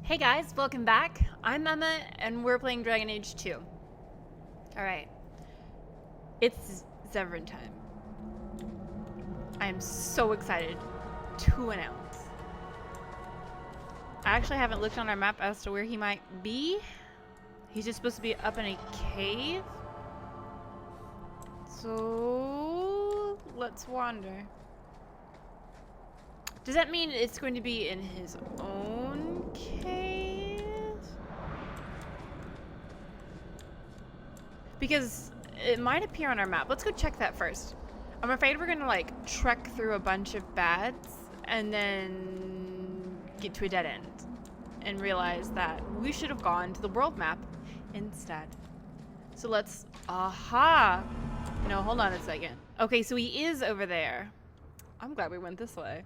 Hey guys, welcome back. I'm Emma, and we're playing Dragon Age 2. Alright. It's ZEVRAN time. I am so excited to announce. I actually haven't looked on our map as to where he might be. He's just supposed to be up in a cave. So, let's wander. Does that mean it's going to be in his own cave? Because it might appear on our map. Let's go check that first. I'm afraid we're gonna like trek through a bunch of bads and then get to a dead end and realize that we should have gone to the world map instead. So let's, aha! No, hold on a second. Okay, so he is over there. I'm glad we went this way.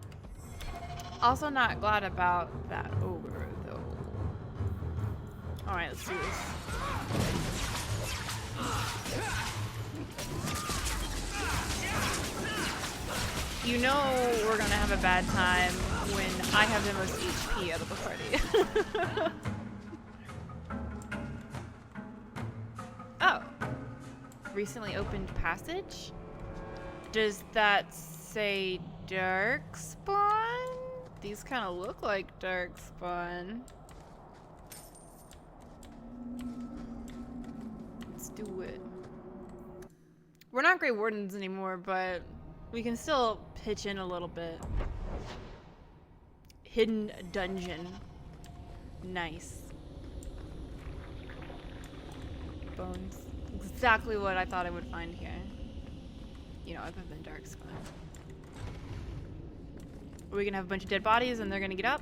Also not glad about that ogre, though. Alright, let's do this. You know we're gonna have a bad time when I have the most HP out of the party. Oh. Recently opened passage? Does that say Darkspawn? These kind of look like Darkspawn. Let's do it. We're not Grey Wardens anymore, but we can still pitch in a little bit. Hidden dungeon. Nice. Bones. Exactly what I thought I would find here. You know, other than Darkspawn. Are we gonna have a bunch of dead bodies and they're gonna get up?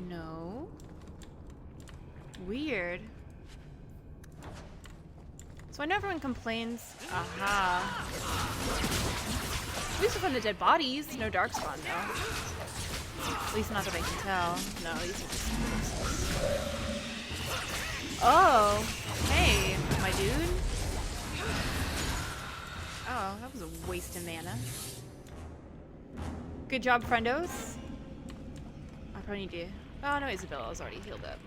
No. Weird. So I know everyone complains. Aha. We used to find the dead bodies. No Darkspawn though. At least not that I can tell. No, these are just... Oh. Hey, my dude. Oh, that was a waste of mana. Good job, friendos. I probably need to... Oh, no, Isabella's already healed up.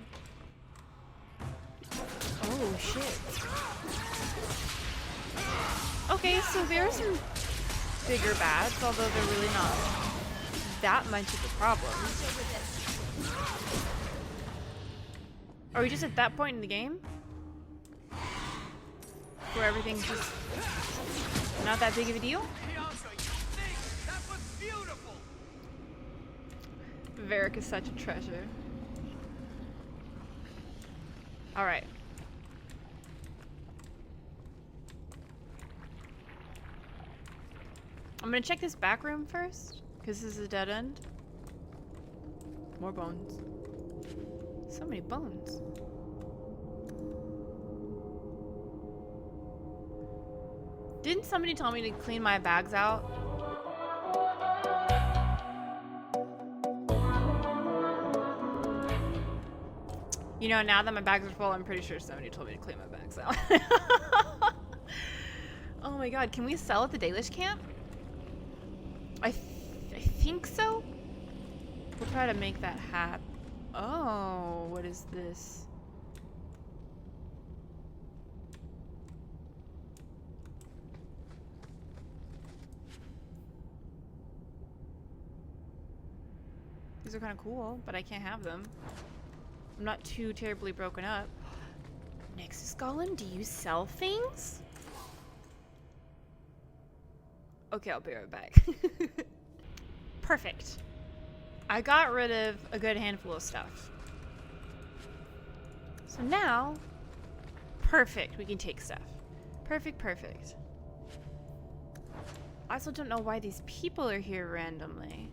Oh, shit. Okay, so there are some bigger bats, although they're really not that much of a problem. Are we just at that point in the game? Where everything's just not that big of a deal? Varric is such a treasure. Alright. I'm gonna check this back room first, because this is a dead end. More bones. So many bones. Didn't somebody tell me to clean my bags out? You know, now that my bags are full, I'm pretty sure somebody told me to clean my bags out. Oh my god, can we sell at the Dalish camp? I think so? We'll try to make that happen. Oh, what is this? These are kind of cool, but I can't have them. I'm not too terribly broken up. Nexus Golem, do you sell things? Okay, I'll be right back. Perfect. I got rid of a good handful of stuff. So now, perfect, we can take stuff. Perfect, perfect. I also don't know why these people are here randomly.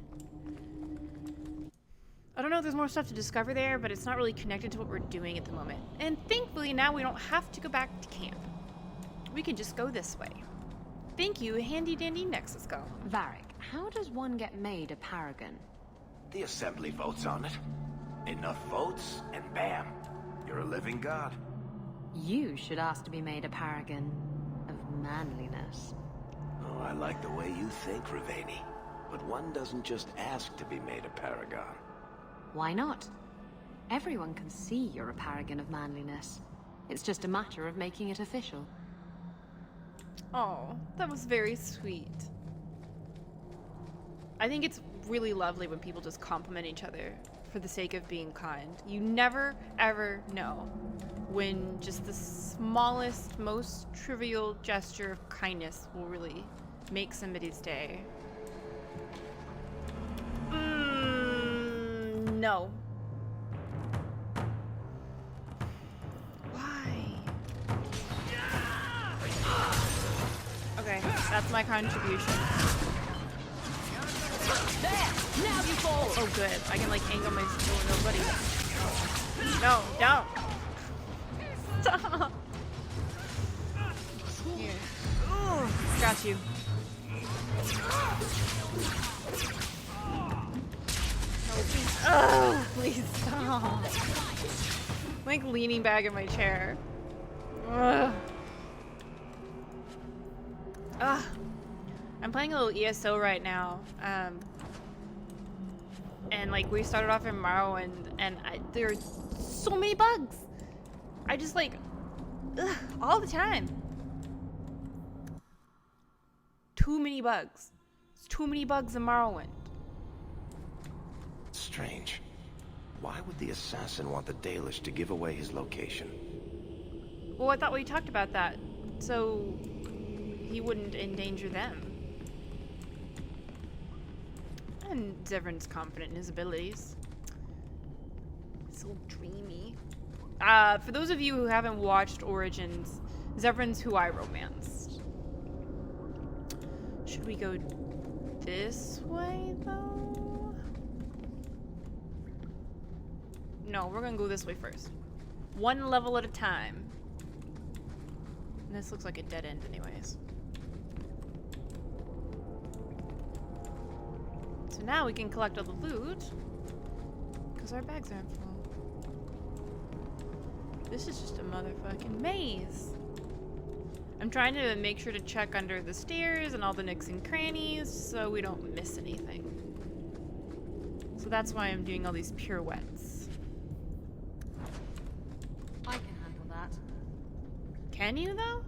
I don't know if there's more stuff to discover there, but it's not really connected to what we're doing at the moment. And thankfully now we don't have to go back to camp. We can just go this way. Thank you, handy dandy Nexus Golem. Varric, how does one get made a paragon? The assembly votes on it. Enough votes, and bam, you're a living god. You should ask to be made a paragon of manliness. Oh, I like the way you think, Ravani. But one doesn't just ask to be made a paragon. Why not? Everyone can see you're a paragon of manliness. It's just a matter of making it official. Oh, that was very sweet. I think it's really lovely when people just compliment each other for the sake of being kind. You never, ever know when just the smallest, most trivial gesture of kindness will really make somebody's day. No. Why? Okay, that's my contribution. There! Now you fall! Oh good, I can like angle my oh nobody. No, don't! Stop! Here. Ooh, got you. No, please. Oh, please stop. I'm like leaning back in my chair. Ugh. Ugh. I'm playing a little ESO right now. And like we started off in Morrowind and there are so many bugs. I just like, ugh, all the time. Too many bugs. There's too many bugs in Morrowind. Strange. Why would the assassin want the Dalish to give away his location? Well, I thought we talked about that, so he wouldn't endanger them. And Zevran's confident in his abilities. So dreamy. For those of you who haven't watched Origins, Zevran's who I romanced. Should we go this way, though? No, we're gonna go this way first. One level at a time. And this looks like a dead end anyways. So now we can collect all the loot. Because our bags aren't full. This is just a motherfucking maze. I'm trying to make sure to check under the stairs and all the nooks and crannies so we don't miss anything. So that's why I'm doing all these pirouettes. I can handle that. Can you, though?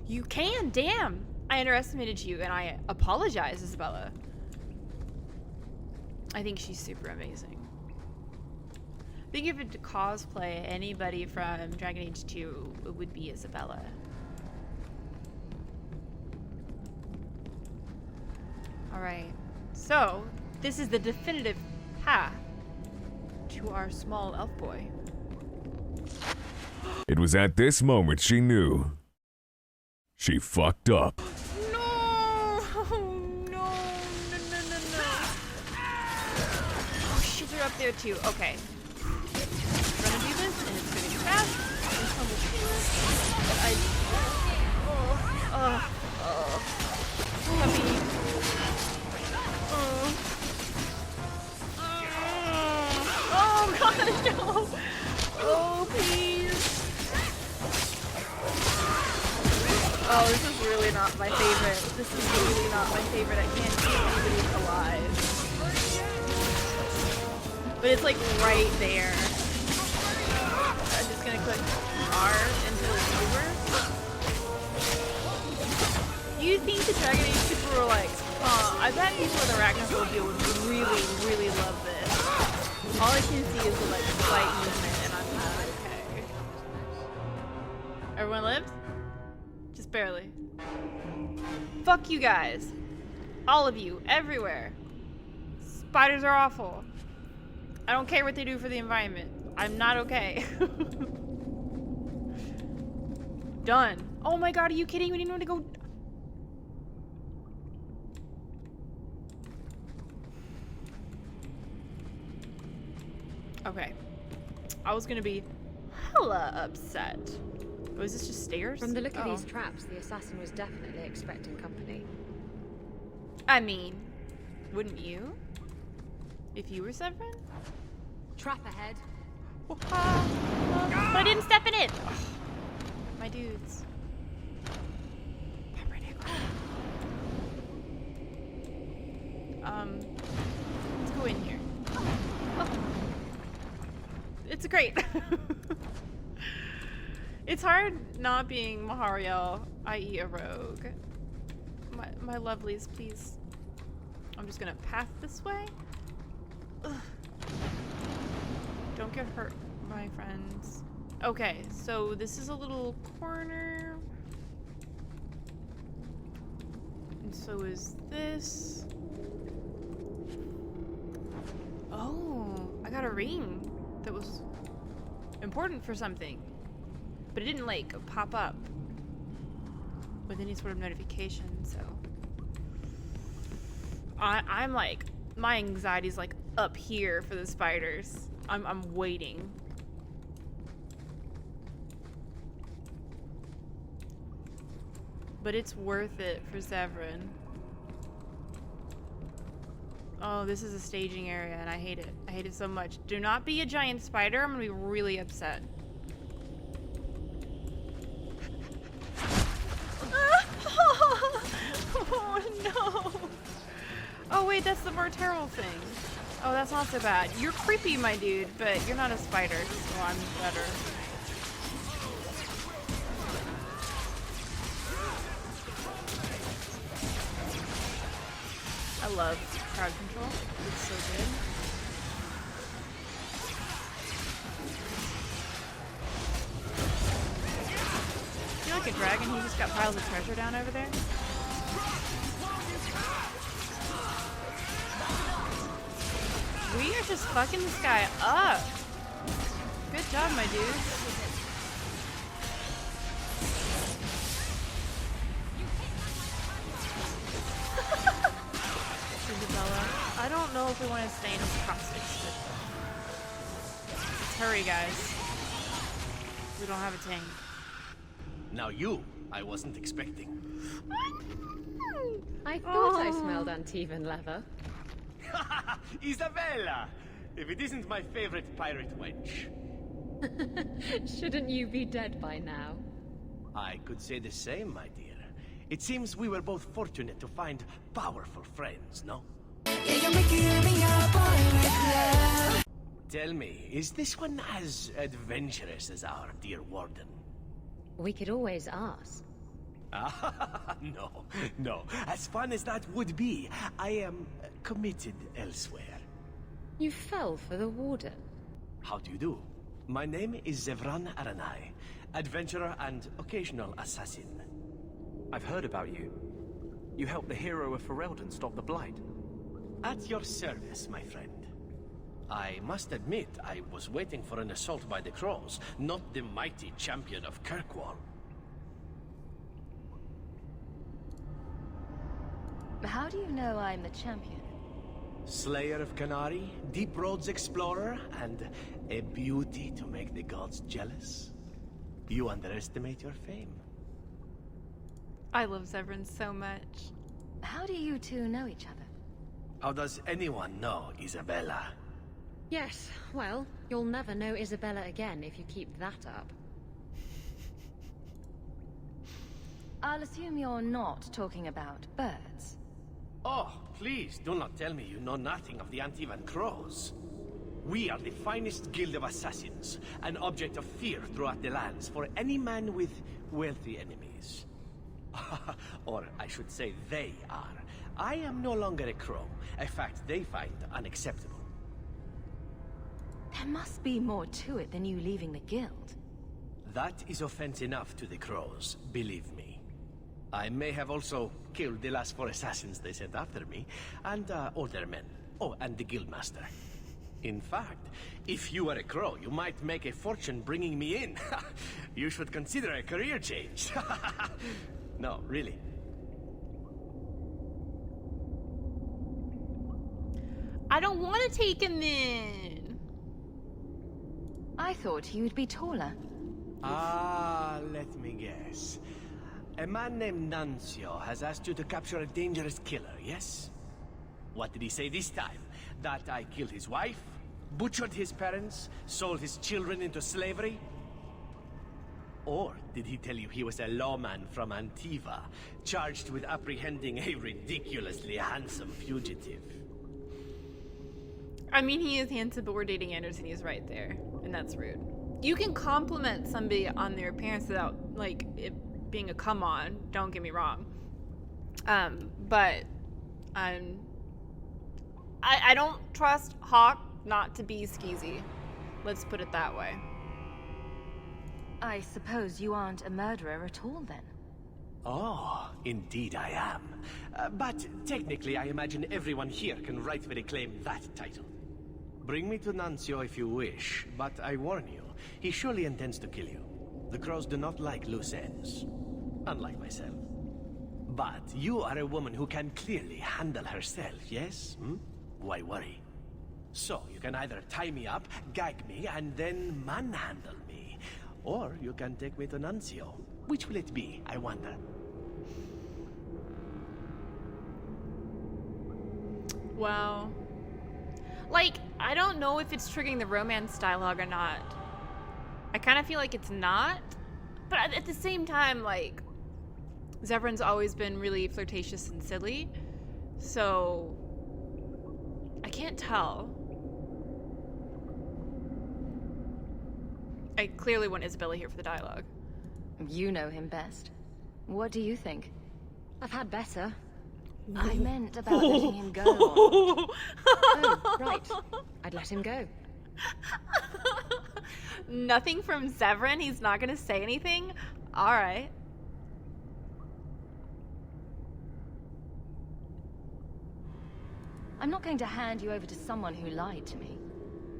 You can, damn! I underestimated you, and I apologize, Isabella. I think she's super amazing. I think if it to cosplay anybody from Dragon Age 2, it would be Isabella. Alright, so this is the definitive path to our small elf boy. It was at this moment she knew. She fucked up. No! No! Oh shit, they're up there too. Okay. We're gonna do this, and it's gonna be fast, and simultaneous. Puppy. Oh gosh, no! Oh, please. Oh, this is really not my favorite. This is really not my favorite. I can't keep anybody alive. But it's like right there. I'm just gonna click R until it's over. You think the Dragon Age people were like, I bet people in Arachnophobia would really, really love this. All I can see is the like slight movement and I'm not okay. Everyone lived? Just barely. Fuck you guys. All of you, everywhere. Spiders are awful. I don't care what they do for the environment. I'm not okay. Done. Oh my god, are you kidding? We didn't want to go. Okay. I was gonna be hella upset. Oh, is this just stairs? From the look of these traps, the assassin was definitely expecting company. I mean, wouldn't you? If you were Severin? Trap ahead. But I didn't step in it! Ugh. My dudes. It's great. It's hard not being Mahariel, i.e. a rogue. My lovelies, please. I'm just gonna path this way. Ugh. Don't get hurt, my friends. Okay, so this is a little corner. And so is this. Oh, I got a ring that was important for something. But it didn't, like, pop up with any sort of notification, so. I'm like, my anxiety's like up here for the spiders. I'm waiting. But it's worth it for Severin. Oh, this is a staging area and I hate it. I hate it so much. Do not be a giant spider. I'm gonna be really upset. Oh no. Oh wait, that's the Morterral thing. Oh, that's not so bad. You're creepy, my dude, but you're not a spider, so I'm better. I love crowd control. It's so good. I feel like a dragon. He just got piles of treasure down over there. We are just fucking this guy up. Good job, my dude. Isabella, I don't know if we want to stay in this caustic strip. Let's hurry, guys. We don't have a tank. Now you, I wasn't expecting. I thought I smelled Antivan leather. Isabella! If it isn't my favorite pirate wench. Shouldn't you be dead by now? I could say the same, my dear. It seems we were both fortunate to find powerful friends, no? Tell me, is this one as adventurous as our dear warden? We could always ask. No. As fun as that would be, I am committed elsewhere. You fell for the warden. How do you do? My name is ZEVRAN Aranai, adventurer and occasional assassin. I've heard about you. You helped the hero of Ferelden stop the Blight. At your service, my friend. I must admit, I was waiting for an assault by the Crows, not the mighty champion of Kirkwall. How do you know I'm the champion? Slayer of Canary, Deep Roads Explorer, and a beauty to make the gods jealous. You underestimate your fame. I love Severin so much. How do you two know each other? How does anyone know Isabella? Yes, well, you'll never know Isabella again if you keep that up. I'll assume you're not talking about birds. Oh, please, do not tell me you know nothing of the Antivan Crows. We are the finest guild of assassins, an object of fear throughout the lands for any man with wealthy enemies. Or I should say they are. I am no longer a crow, a fact they find unacceptable. There must be more to it than you leaving the guild. That is offense enough to the Crows, believe me. I may have also killed the last 4 assassins they sent after me, and older men. Oh, and the guildmaster. In fact, if you were a crow, you might make a fortune bringing me in. You should consider a career change. No, really. I don't want to take him in. I thought you'd be taller. Ah, let me guess. A man named Nuncio has asked you to capture a dangerous killer, yes? What did he say this time? That I killed his wife? Butchered his parents? Sold his children into slavery? Or did he tell you he was a lawman from Antiva, charged with apprehending a ridiculously handsome fugitive? I mean, he is handsome, but we're dating Anderson. He's right there, and that's rude. You can compliment somebody on their appearance without, like, it being a come on. Don't get me wrong. But I don't trust Hawk not to be skeezy. Let's put it that way. I suppose you aren't a murderer at all, then? Oh, indeed I am. But technically, I imagine everyone here can rightfully claim that title. Bring me to Nuncio if you wish, but I warn you, he surely intends to kill you. The crows do not like loose ends, unlike myself. But you are a woman who can clearly handle herself, yes? Why worry? So, you can either tie me up, gag me, and then manhandle me. Or you can take me to Nuncio. Which will it be, I wonder? Wow. Like, I don't know if it's triggering the romance dialogue or not. I kind of feel like it's not. But at the same time, like, Zevran's always been really flirtatious and silly. So, I can't tell. I clearly want Isabella here for the dialogue. You know him best. What do you think? I've had better. I meant about letting him go. Oh, right. I'd let him go. Nothing from Severin? He's not gonna say anything? Alright. I'm not going to hand you over to someone who lied to me.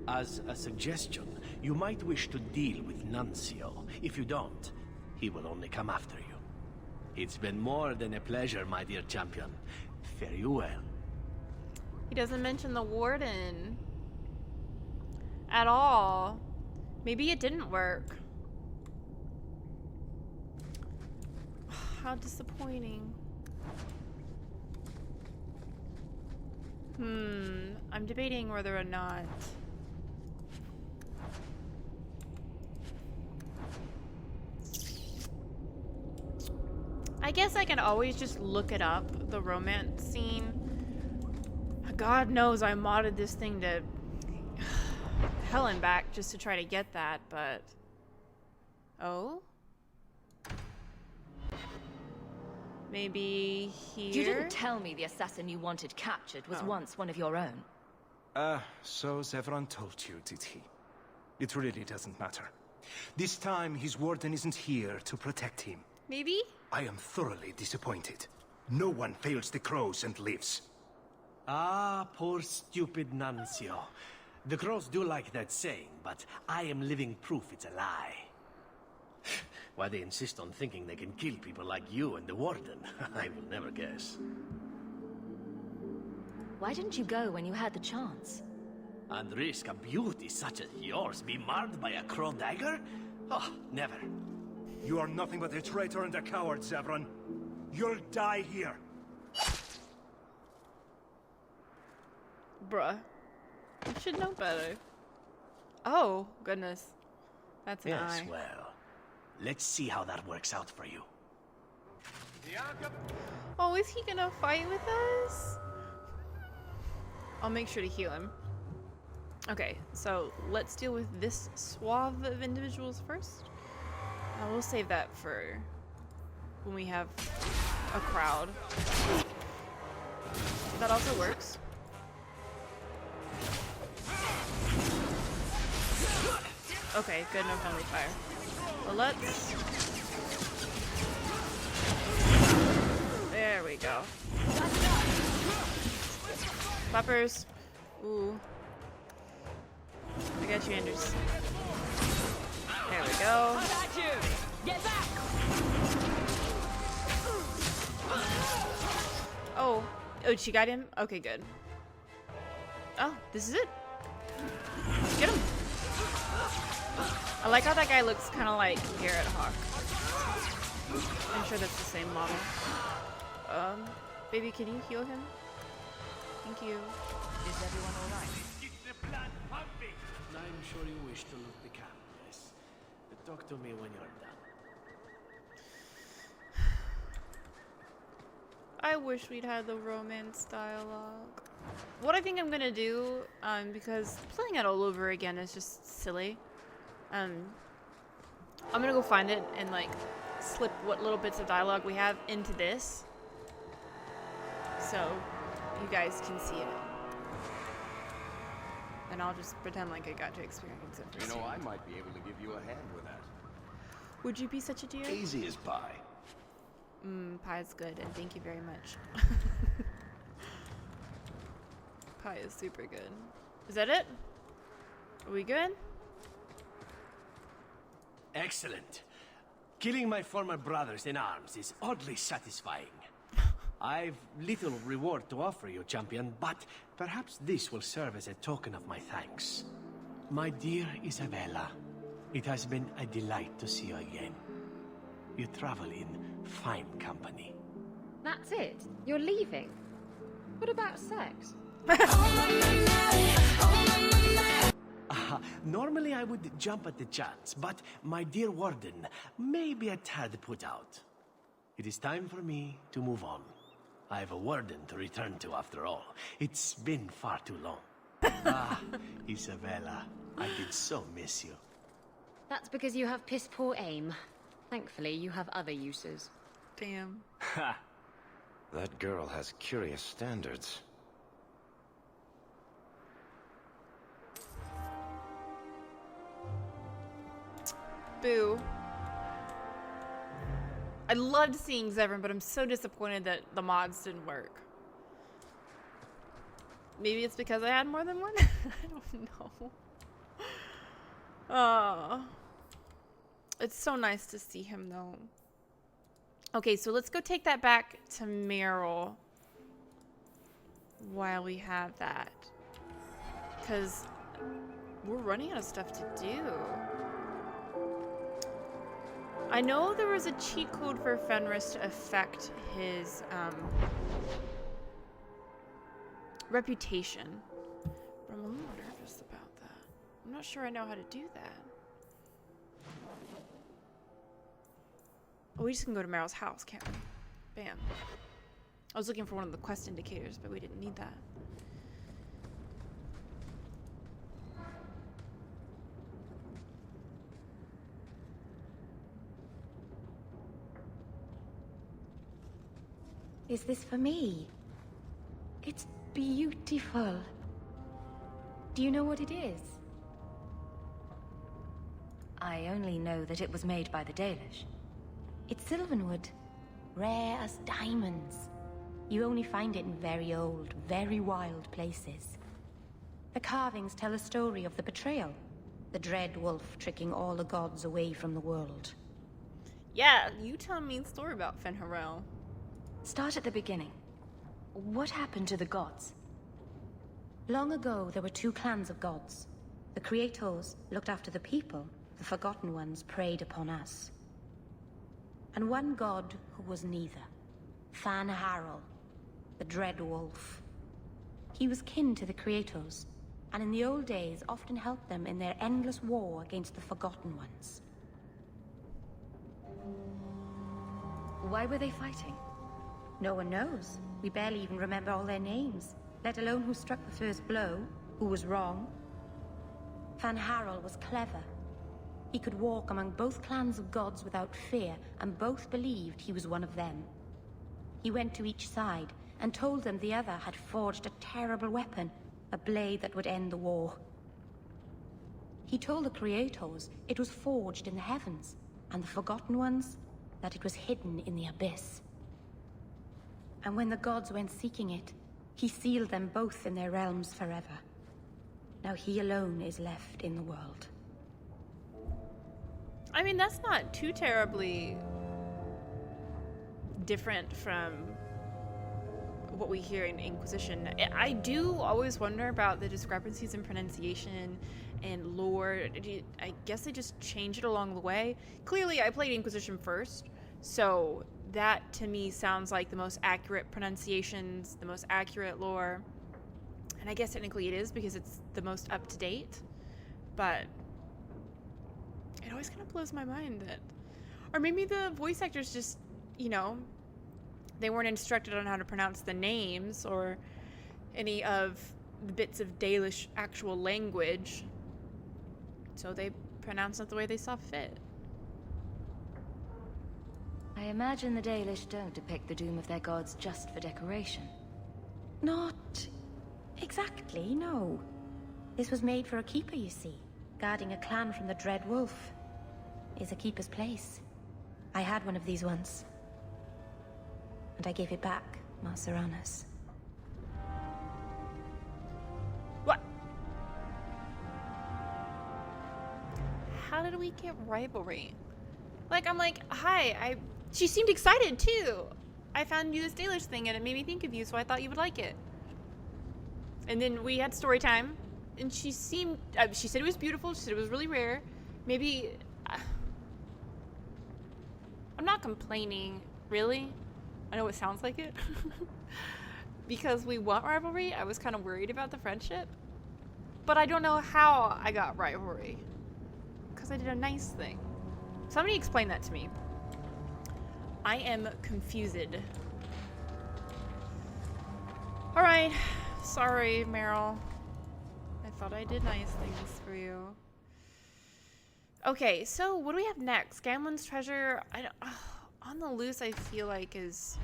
As a suggestion, you might wish to deal with Nuncio. If you don't, he will only come after you. It's been more than a pleasure, my dear champion. Fare you well. He doesn't mention the warden at all. Maybe it didn't work. How disappointing. I'm debating whether or not. I guess I can always just look it up, the romance scene. God knows I modded this thing to hell and back just to try to get that, but... Oh? Maybe here? You didn't tell me the assassin you wanted captured was once one of your own. So Zevran told you, did he? It really doesn't matter. This time, his warden isn't here to protect him. Maybe? I am thoroughly disappointed. No one fails the crows and lives. Ah, poor stupid Nuncio. The crows do like that saying, but I am living proof it's a lie. Why they insist on thinking they can kill people like you and the warden, I will never guess. Why didn't you go when you had the chance? And risk a beauty such as yours be marred by a crow dagger? Oh, never. You are nothing but a traitor and a coward, Zevran. You'll die here. Bruh. You should know better. Oh, goodness. That's an Yes, eye. well, let's see how that works out for you. Oh, is he gonna fight with us? I'll make sure to heal him. Okay, so let's deal with this swath of individuals first. We'll save that for when we have a crowd. That also works. Okay, good, no friendly fire. Well, let's... There we go. Bumpers. Ooh. I got you, Anders. There we go. Oh. Oh, she got him? Okay, good. Oh, this is it. Get him. I like how that guy looks kind of like Garrett Hawk. I'm sure that's the same model. Baby, can you heal him? Thank you. Is everyone alright? I'm sure you wish to look the camp, yes. But talk to me when you're done. I wish we'd had the romance dialogue. what I think I'm gonna do, because playing it all over again is just silly. I'm gonna go find it and like slip what little bits of dialogue we have into this, so you guys can see it. And I'll just pretend like I got to experience it first. You know, I might be able to give you a hand with that. Would you be such a dear? Easy as pie. Pie's good, and thank you very much. Pie is super good. Is that it? Are we good? Excellent. Killing my former brothers in arms is oddly satisfying. I've little reward to offer you, champion, but perhaps this will serve as a token of my thanks. My dear Isabella, it has been a delight to see you again. You travel in fine company. That's it? You're leaving? What about sex? Normally I would jump at the chance, but my dear warden may be a tad put out. It is time for me to move on. I have a warden to return to after all. It's been far too long. Isabella, I did so miss you. That's because you have piss-poor aim. Thankfully, you have other uses. Damn. Ha! That girl has curious standards. Boo. I loved seeing ZEVRAN, but I'm so disappointed that the mods didn't work. Maybe it's because I had more than one? I don't know. It's so nice to see him, though. Okay, so let's go take that back to Meryl while we have that. Because we're running out of stuff to do. I know there was a cheat code for Fenris to affect his reputation. But I'm a little nervous about that. I'm not sure I know how to do that. Oh, we just can go to Meryl's house, can't we? Bam. I was looking for one of the quest indicators, but we didn't need that. Is this for me? It's beautiful. Do you know what it is? I only know that it was made by the Dalish. It's sylvanwood, rare as diamonds. You only find it in very old, very wild places. The carvings tell a story of the betrayal, the dread wolf tricking all the gods away from the world. Yeah, you tell me a story about Fenris. Start at the beginning. What happened to the gods? Long ago, there were two clans of gods. The Creators looked after the people, the Forgotten Ones preyed upon us. And one god who was neither. Fenris, the Dread Wolf. He was kin to the Creators, and in the old days often helped them in their endless war against the Forgotten Ones. Why were they fighting? No one knows. We barely even remember all their names, let alone who struck the first blow, who was wrong. Fenris was clever. He could walk among both clans of gods without fear, and both believed he was one of them. He went to each side and told them the other had forged a terrible weapon, a blade that would end the war. He told the Creators it was forged in the heavens, and the Forgotten Ones that it was hidden in the abyss. And when the gods went seeking it, he sealed them both in their realms forever. Now he alone is left in the world. I mean, that's not too terribly different from what we hear in Inquisition. I do always wonder about the discrepancies in pronunciation and lore. I guess they just change it along the way. Clearly, I played Inquisition first, so that to me sounds like the most accurate pronunciations, the most accurate lore. And I guess technically it is because it's the most up to date. But it always kind of blows my mind that, or maybe the voice actors just, you know, they weren't instructed on how to pronounce the names, or any of the bits of Dalish actual language, so they pronounced it the way they saw fit. I imagine the Dalish don't depict the doom of their gods just for decoration. Not exactly, no. This was made for a keeper, you see. Guarding a clan from the Dread Wolf is a keeper's place. I had one of these once. And I gave it back, Marceranas. What? How did we get rivalry? Like, I'm like, hi, she seemed excited too. I found you this Dalish thing and it made me think of you, so I thought you would like it. And then we had story time, and she seemed, she said it was beautiful, she said it was really rare. Maybe, I'm not complaining, really. I know it sounds like it. Because we want rivalry, I was kind of worried about the friendship. But I don't know how I got rivalry. Because I did a nice thing. Somebody explain that to me. I am confused. Alright. Sorry, Meryl. I thought I did nice things for you. Okay, so what do we have next? Gamlen's treasure. On the loose, I feel like is...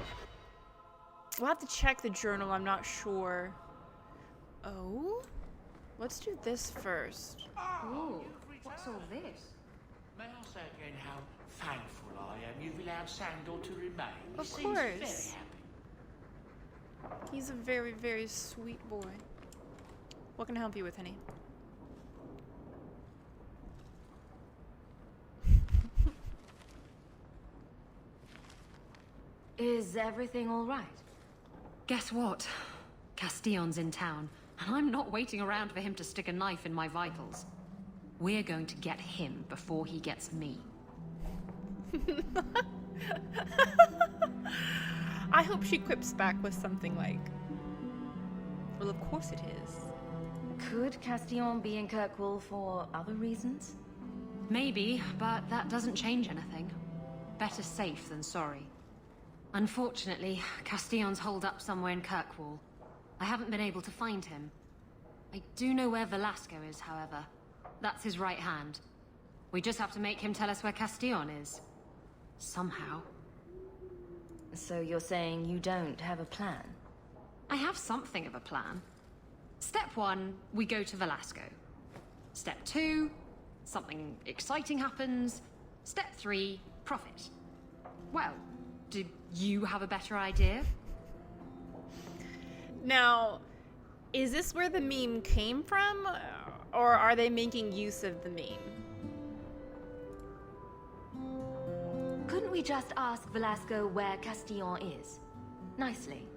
We'll have to check the journal. I'm not sure. Oh? Let's do this first. Ooh, what's all this? May I say again how thankful I am you've allowed Sandor to remain? He Of seems very course. happy. He's a very, very sweet boy. What can I help you with, honey? Is everything all right? Guess what? Castillon's in town, and I'm not waiting around for him to stick a knife in my vitals. We're going to get him before he gets me. I hope she quips back with something like, well, of course it is. Could Castillon be in Kirkwall for other reasons? Maybe, but that doesn't change anything. Better safe than sorry. Unfortunately, Castillon's holed up somewhere in Kirkwall. I haven't been able to find him. I do know where Velasco is, however. That's his right hand. We just have to make him tell us where Castillon is. Somehow. So you're saying you don't have a plan? I have something of a plan. Step 1, we go to Velasco. Step 2, something exciting happens. Step 3, profit. Well, do you have a better idea? Now, is this where the meme came from? Or are they making use of the meme? Couldn't we just ask Velasco where Castillon is? Nicely.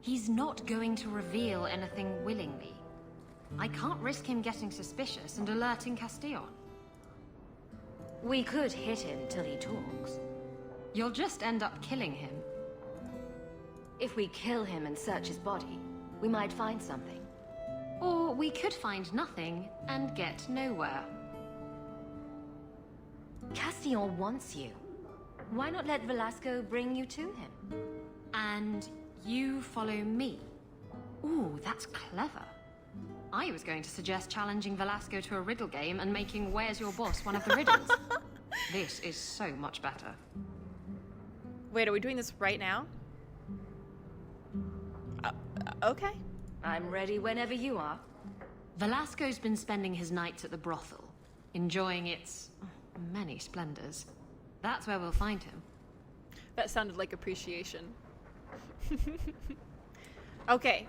He's not going to reveal anything willingly. I can't risk him getting suspicious and alerting Castillon. We could hit him till he talks. You'll just end up killing him. If we kill him and search his body, we might find something. Or we could find nothing and get nowhere. Castillon wants you. Why not let Velasco bring you to him? And you follow me. Ooh, that's clever. I was going to suggest challenging Velasco to a riddle game and making Where's Your Boss one of the riddles. This is so much better. Wait, are we doing this right now? Okay. I'm ready whenever you are. Velasco's been spending his nights at the brothel, enjoying its many splendors. That's where we'll find him. That sounded like appreciation. Okay,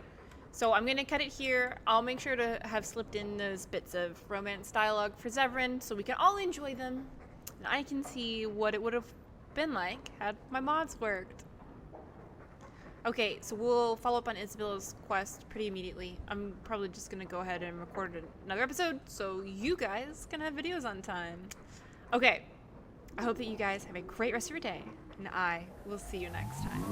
so I'm gonna cut it here. I'll make sure to have slipped in those bits of romance dialogue for Severin so we can all enjoy them. And I can see what it would have been like had my mods worked. Okay, so we'll follow up on Isabella's quest pretty immediately. I'm probably just gonna go ahead and record another episode so you guys can have videos on time. Okay, I hope that you guys have a great rest of your day, and I will see you next time.